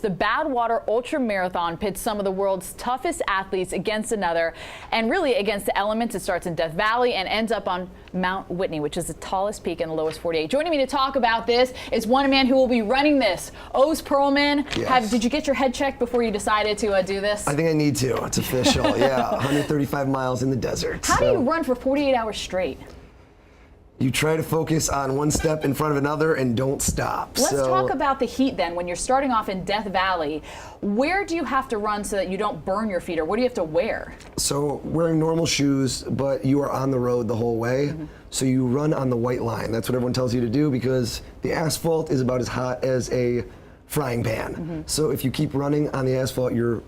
The Badwater Ultra Marathon pits some of the world's toughest athletes against another, and really against the elements. It starts in Death Valley and ends up on Mount Whitney, which is the tallest peak in the lowest 48. Joining me to talk about this is one man who will be running this, Oz Pearlman. Yes. Did you get your head checked before you decided to do this? I think I need to. It's official. Yeah, 135 miles in the desert. How do you run for 48 hours straight? You try to focus on one step in front of another and don't stop. Let's talk about the heat then. When you're starting off in Death Valley, where do you have to run so that you don't burn your feet, or what do you have to wear? So wearing normal shoes, but you are on the road the whole way. So you run on the white line. That's what everyone tells you to do because the asphalt is about as hot as a frying pan. So if you keep running on the asphalt, your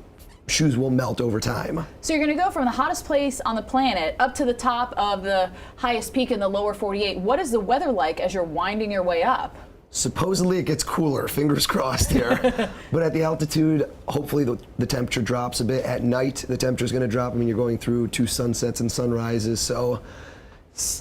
shoes will melt over time. So you're going to go from the hottest place on the planet up to the top of the highest peak in the lower 48. What is the weather like as you're winding your way up? Supposedly it gets cooler, fingers crossed here. But at the altitude, hopefully the temperature drops a bit. At night, the temperature is going to drop. I mean, you're going through 2 sunsets and sunrises, so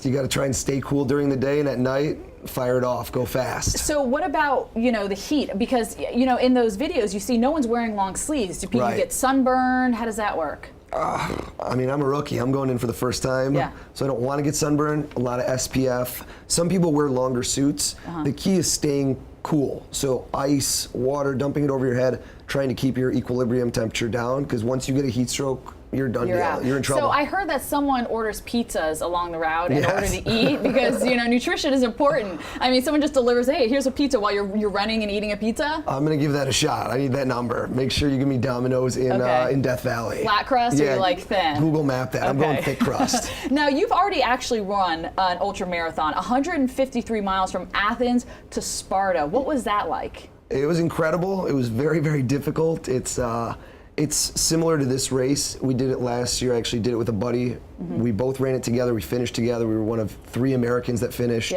you got to try and stay cool during the day, and at night, fire it off, go fast. So what about, the heat? Because, in those videos, you see no one's wearing long sleeves. Do people get sunburned? How does that work? I mean, I'm a rookie. I'm going in for the first time, so I don't want to get sunburned. A lot of SPF. Some people wear longer suits. The key is staying cool. So ice, water, dumping it over your head, trying to keep your equilibrium temperature down, because once you get a heat stroke, you're done. You're in trouble. So I heard that someone orders pizzas along the route in order to eat because nutrition is important. I mean, someone just delivers, hey, here's a pizza while you're running and eating a pizza. I'm gonna give that a shot. I need that number. Make sure you give me Domino's in Death Valley. Flat crust, or you like thin? Google Map that. I'm going thick crust. Now you've already actually run an ultra marathon, 153 miles from Athens to Sparta. What was that like? It was incredible. It was very, very difficult. It's similar to this race. We did it last year. I actually did it with a buddy. We both ran it together. We finished together. We were one of 3 Americans that finished.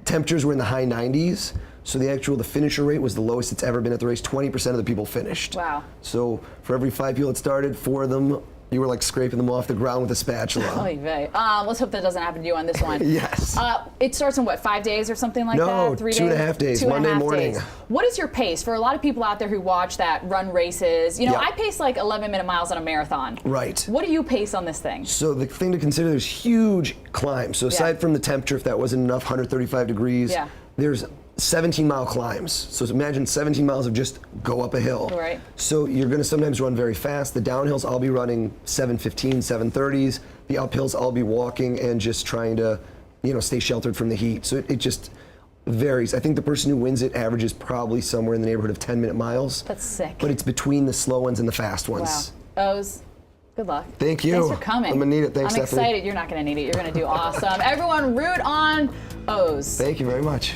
Temperatures were in the high 90s. So the finisher rate was the lowest it's ever been at the race. 20% of the people finished. Wow. So for every 5 people that started, 4 of them, you were like scraping them off the ground with a spatula. Oy vey. Let's hope that doesn't happen to you on this one. Yes. It starts in what, 5 days or something like that? No, 2.5 days. Monday morning. What is your pace? For a lot of people out there who watch that, run races, I pace like 11-minute miles on a marathon. Right. What do you pace on this thing? So the thing to consider, there's huge climbs. So aside from the temperature, if that wasn't enough, 135 degrees, there's 17-mile climbs. So imagine 17 miles of just go up a hill. Right. So you're going to sometimes run very fast. The downhills, I'll be running 7:15, 7:30s. The uphills, I'll be walking and just trying to, stay sheltered from the heat. So it just varies. I think the person who wins it averages probably somewhere in the neighborhood of 10-minute miles. That's sick. But it's between the slow ones and the fast ones. Wow. Oz, good luck. Thank you. Thanks for coming. I'm going to need it. Thanks, I'm Stephanie. excited. You're not going to need it. You're going to do awesome. Everyone root on Oz. Thank you very much.